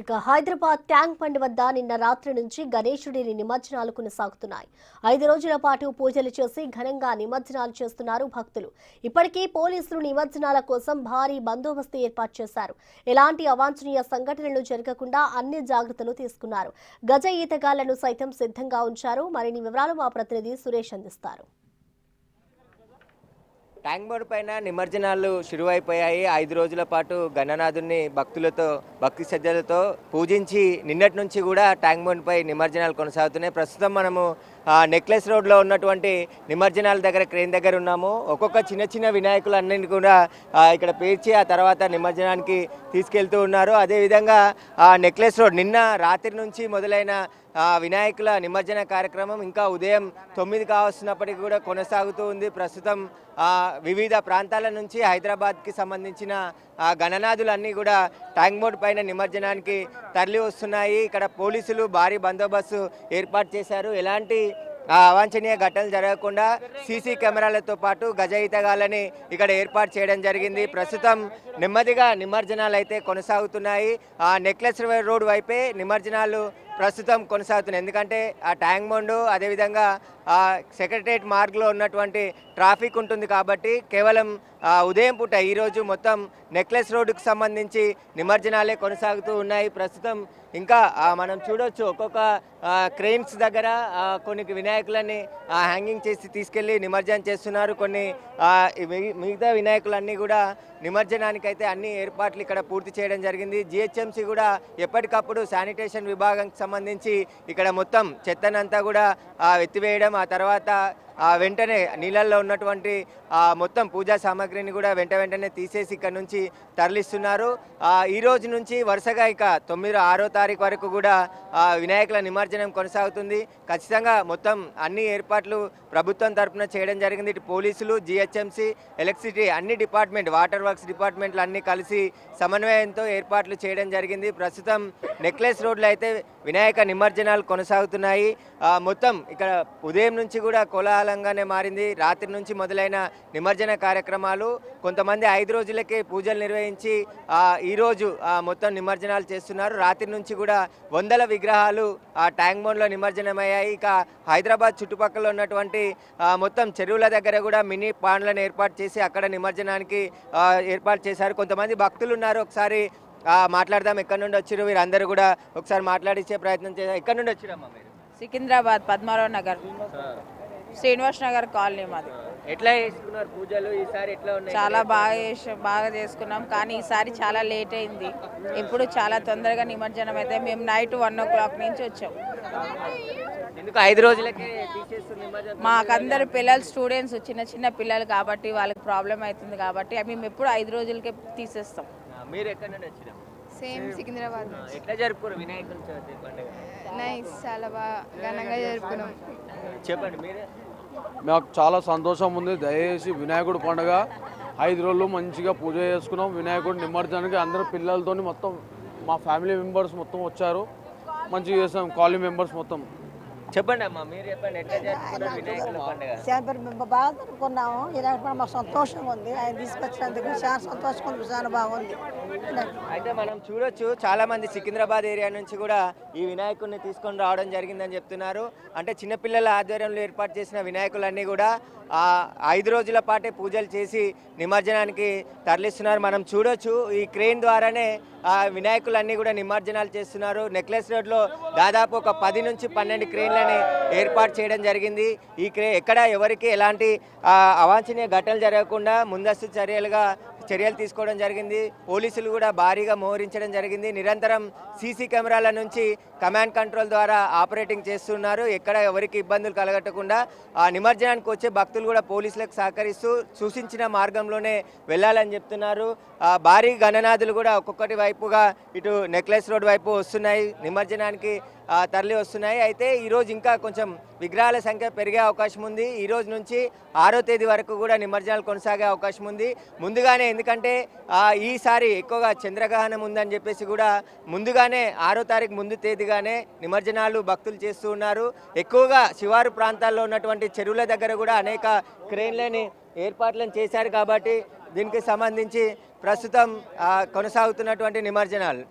ఇక Hyderabad tank bund వద్ద నిన్న రాత్రి నుంచి గణేశుడిని నిమజ్జనాలు కొనసాగుతున్నాయి. 5 రోజుల పాటు పూజలు చేసి ఘనంగా నిమజ్జనాలు చేస్తున్నారు భక్తులు. ఇప్పటికే పోలీసులు నిమజ్జనాల కోసం భారీ బందోబస్తు ఏర్పాటు చేశారు. ఎలాంటి అవాంఛనీయ సంఘటనలు జరగకుండా అన్ని జాగ్రత్తలు తీసుకున్నారు. గజ ఈతగాళ్లను సైతం సిద్ధంగా ఉంచారు. మరిన్ని వివరాలు మా ప్రతినిధి సురేష్ అందిస్తారు. ట్యాంక్ బండ్ పైన నిమజ్జనాలు శురువైపోయాయి. 5 రోజుల పాటు గణనాథుని భక్తులతో భక్తి శ్రద్ధలతో పూజించి నిన్నటి నుంచి కూడా ట్యాంక్ బండ్ పై నిమజ్జనాలు కొనసాగుతున్నాయి. ప్రస్తుతం మనము నెక్లెస్ రోడ్లో ఉన్నటువంటి నిమజ్జనాల దగ్గర క్రేన్ దగ్గర ఉన్నాము. ఒక్కొక్క చిన్న చిన్న వినాయకులన్నింటినీ కూడా ఇక్కడ పేర్చి ఆ తర్వాత నిమజ్జనానికి తీసుకెళ్తూ ఉన్నారు. అదేవిధంగా నెక్లెస్ రోడ్ నిన్న రాత్రి నుంచి మొదలైన వినాయకుల నిమజ్జన కార్యక్రమం ఇంకా ఉదయం 9 కావస్తున్నప్పటికీ కూడా కొనసాగుతూ ఉంది. ప్రస్తుతం వివిధ ప్రాంతాల నుంచి హైదరాబాద్కి సంబంధించిన గణనాథులన్నీ కూడా ట్యాంక్ బండ్ పైన నిమజ్జనానికి తరలి వస్తున్నాయి. ఇక్కడ పోలీసులు భారీ బందోబస్తు ఏర్పాటు చేశారు. ఎలాంటి అవాంఛనీయ ఘటనలు జరగకుండా సీసీ కెమెరాలతో పాటు గజ ఈతగాళ్ళని ఇక్కడ ఏర్పాటు చేయడం జరిగింది. ప్రస్తుతం నెమ్మదిగా నిమజ్జనాలు అయితే కొనసాగుతున్నాయి. నెక్లెస్ రోడ్ వైపే నిమజ్జనాలు ప్రస్తుతం కొనసాగుతున్నాయి. ఎందుకంటే ఆ ట్యాంక్ బండ్ అదేవిధంగా సెక్రటరియట్ మార్గ్లో ఉన్నటువంటి ట్రాఫిక్ ఉంటుంది కాబట్టి కేవలం ఉదయం పూట ఈరోజు మొత్తం నెక్లెస్ రోడ్డుకు సంబంధించి నిమజ్జనాలే కొనసాగుతూ ఉన్నాయి. ప్రస్తుతం ఇంకా మనం చూడొచ్చు ఒక్కొక్క క్రెయిన్స్ దగ్గర కొన్ని వినాయకులని హ్యాంగింగ్ చేసి తీసుకెళ్లి నిమజ్జనం చేస్తున్నారు. కొన్ని మిగతా వినాయకులన్నీ కూడా నిమజ్జనానికి అయితే అన్ని ఏర్పాట్లు ఇక్కడ పూర్తి చేయడం జరిగింది. జిహెచ్ఎంసీ కూడా ఎప్పటికప్పుడు శానిటేషన్ విభాగానికి సంబంధించి ఇక్కడ మొత్తం చెత్తనంతా కూడా ఎత్తివేయడం, ఆ తర్వాత వెంటనే నీళ్ళల్లో ఉన్నటువంటి మొత్తం పూజా సామాగ్రిని కూడా వెంటనే తీసేసి ఇక్కడ నుంచి తరలిస్తున్నారు. ఈ రోజు నుంచి వరుసగా ఇక 9, 6వ తారీఖు వరకు కూడా వినాయకుల నిమజ్జనం కొనసాగుతుంది. ఖచ్చితంగా మొత్తం అన్ని ఏర్పాట్లు ప్రభుత్వం తరఫున చేయడం జరిగింది. ఇటు పోలీసులు, జిహెచ్ఎంసీ, ఎలక్ట్రిసిటీ అన్ని డిపార్ట్మెంట్, వాటర్ వర్క్స్ డిపార్ట్మెంట్లు అన్నీ కలిసి సమన్వయంతో ఏర్పాట్లు చేయడం జరిగింది. ప్రస్తుతం నెక్లెస్ రోడ్లో అయితే వినాయక నిమజ్జనాలు కొనసాగుతున్నాయి. మొత్తం ఇక్కడ ఉదయం నుంచి కూడా కోలాహలంగానే మారింది. రాత్రి నుంచి మొదలైన నిమజ్జన కార్యక్రమాలు కొంతమంది 5 రోజులకే పూజలు నిర్వహించి ఈరోజు మొత్తం నిమజ్జనాలు చేస్తున్నారు. రాత్రి నుంచి కూడా వందల విగ్రహాలు ట్యాంక్ బండ్లో నిమజ్జనమయ్యాయి. ఇక హైదరాబాద్ చుట్టుపక్కల ఉన్నటువంటి మొత్తం చెరువుల దగ్గర కూడా మినీ పాండ్లను ఏర్పాటు చేసి అక్కడ నిమజ్జనానికి ఏర్పాటు చేశారు. కొంతమంది భక్తులు ఉన్నారు. ఒకసారి మాట్లాడదాం. ఎక్కడి నుండి వచ్చారు వీరందరూ కూడా ఒకసారి మాట్లాడించే ప్రయత్నం చేశారు. ఎక్కడి నుండి వచ్చారమ్మా మీరు? సికింద్రాబాద్ పద్మారావు నగర్, శ్రీనివాస్ నగర్ కాలనీ మాది. ఎట్లా చేసుకున్నారు పూజలు ఈసారి? ఎట్లా ఉన్నాయి? చాలా బాగా చేసుకున్నాం. కానీ ఈసారి చాలా లేట్ అయింది. ఎప్పుడు చాలా తొందరగా నిమజ్జనం అయితే మేము నైట్ 1 o'clock నుంచి వచ్చాం. ఎందుకు 5 రోజులకే తీసేస్తున్నారు? మాకందరు పిల్లలు స్టూడెంట్స్, చిన్న పిల్లలు కాబట్టి వాళ్ళకి ప్రాబ్లం అవుతుంది కాబట్టి మేము ఎప్పుడు 5 రోజులకే తీసేస్తాం. మీరు ఎక్కడి నుండి వచ్చారు? సేమ్ సికింద్రాబాద్. ఎట్లా జరుపుకోరు వినాయకుల చవితి పండుగ? నైస్, చాలా బాగా ఘనంగా జరుపుకున్నాం. చెప్పండి మీరే. మాకు చాలా సంతోషం ఉంది. దయచేసి వినాయకుడు పండుగ 5 రోజులు మంచిగా పూజ చేసుకున్నాం. వినాయకుడు నిమజ్జనానికి అందరూ పిల్లలతో మొత్తం మా ఫ్యామిలీ మెంబర్స్ మొత్తం వచ్చారు. మంచిగా చేస్తాం. కాలనీ మెంబర్స్ మొత్తం. చెప్పండి అమ్మా, మీరు చెప్పండి ఎట్లా జరుపుకున్నారు వినాయకుల పండుగ? బాగా జరుపుకున్నాము. వినాయకుడు పండుగ మాకు సంతోషంగా ఉంది. ఆయన తీసుకొచ్చినందుకు చాలా సంతోషంగా ఉంది, చాలా బాగుంది. అయితే మనం చూడొచ్చు చాలా మంది సికింద్రాబాద్ ఏరియా నుంచి కూడా ఈ వినాయకుడిని తీసుకొని రావడం జరిగిందని చెప్తున్నారు. అంటే చిన్నపిల్లల ఆధ్వర్యంలో ఏర్పాటు చేసిన వినాయకులన్నీ కూడా 5 రోజుల పాటే పూజలు చేసి నిమజ్జనానికి తరలిస్తున్నారు. మనం చూడొచ్చు ఈ క్రేన్ ద్వారానే వినాయకులన్నీ కూడా నిమజ్జనాలు చేస్తున్నారు. నెక్లెస్ రోడ్లో దాదాపు ఒక 10 నుంచి 12 క్రేన్లని ఏర్పాటు చేయడం జరిగింది. ఈ ఎక్కడ ఎవరికి ఎలాంటి అవాంఛనీయ ఘటనలు జరగకుండా ముందస్తు చర్యలు తీసుకోవడం జరిగింది. పోలీసులు కూడా భారీగా మోహరించడం జరిగింది. నిరంతరం సీసీ కెమెరాల నుంచి కమాండ్ కంట్రోల్ ద్వారా ఆపరేటింగ్ చేస్తున్నారు. ఎక్కడ ఎవరికి ఇబ్బందులు కలగట్టకుండా నిమజ్జనానికి వచ్చే భక్తులు కూడా పోలీసులకు సహకరిస్తూ సూచించిన మార్గంలోనే వెళ్ళాలని చెప్తున్నారు. భారీ గణనాథులు కూడా ఒక్కొక్కటి వైపుగా ఇటు నెక్లెస్ రోడ్ వైపు వస్తున్నాయి, నిమజ్జనానికి తరలి వస్తున్నాయి. అయితే ఈరోజు ఇంకా కొంచెం విగ్రహాల సంఖ్య పెరిగే అవకాశం ఉంది. ఈ రోజు నుంచి 6వ తేదీ వరకు కూడా నిమజ్జనాలు కొనసాగే అవకాశం ఉంది ముందుగానే. ఎందుకంటే ఈసారి ఎక్కువగా చంద్రగ్రహణం ఉందని చెప్పేసి కూడా ముందుగానే 6వ తారీఖు ముందు తేదీగానే నిమజ్జనాలు భక్తులు చేస్తూ ఉన్నారు. ఎక్కువగా శివారు ప్రాంతాల్లో ఉన్నటువంటి చెరువుల దగ్గర కూడా అనేక క్రేన్లని ఏర్పాట్లను చేశారు కాబట్టి దీనికి సంబంధించి ప్రస్తుతం కొనసాగుతున్నటువంటి నిమజ్జనాలు